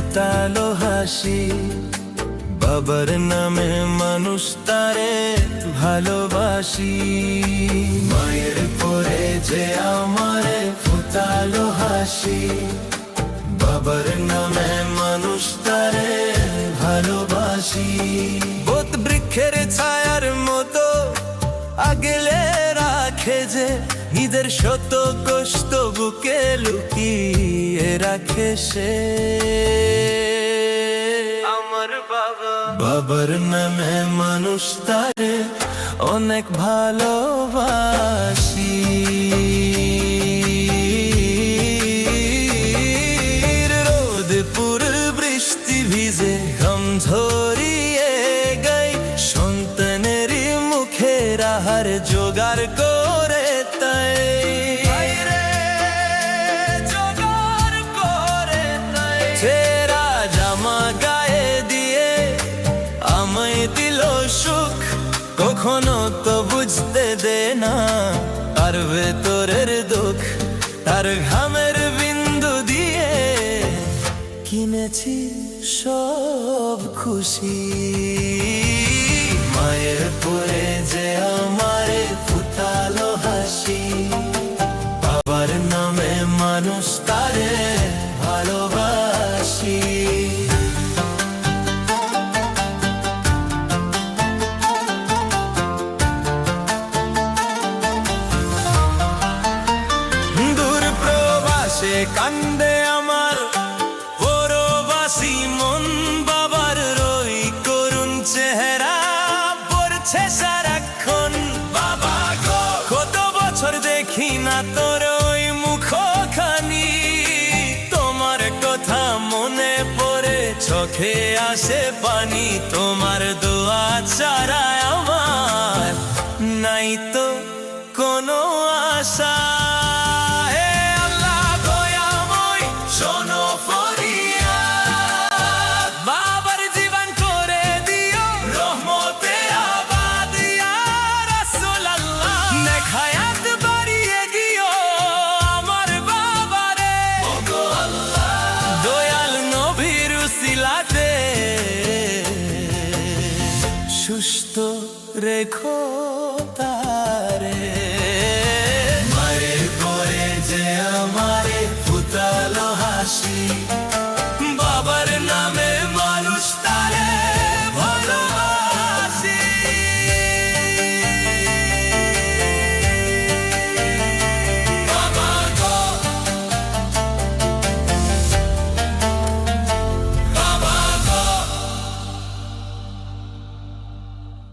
ফুটালো হাসি। বাবার নামে মানুষ তারে ভালোবাসি। মায়ের পরে যে আমারে ফুটালো হাসি, বাবার নামে মানুষ তারে ভালোবাসি। বোধ বৃক্ষের ছায়ার মতো আগলে রাখে যে, নিজের শত কষ্ট বুকে লুকিয়ে রাখে সে। আমার বাবা, বাবার নামে মানুষ তারে অনেক ভালোবাসি। রোদ পুর বৃষ্টি ভিজে ঘাম ঝরিয়ে গাই, সন্তানেরই মুখের আহার জোগাড় করে তাই। ছেঁড়া জামা গায়ে দিয়ে আমায় দিল সুখ, কখনো তো বুঝতে দে না তার ভেতরের দুঃখ। তার ঘামের বিন্দু দিয়ে কিনেছি সব খুশি। মায়ের পরে যে আমারে ফুটালো হাসি, বাবার নামে মানুষ তারে ভালোবাসি। দূর প্রবাসে কান্দে আমার পরবাসী মন, বাবার রই করুণ চেহারা পড়ছে সারাক্ষণ। বাবা গো, কত বছর দেখি না তোর ওই মুখখানি, তোমার কথা মনে পড়ে চোখে আসে পানি। তোমার দোয়া ছাড়া আমার নাই তো কোনো আশা। সুস্থ রেখো।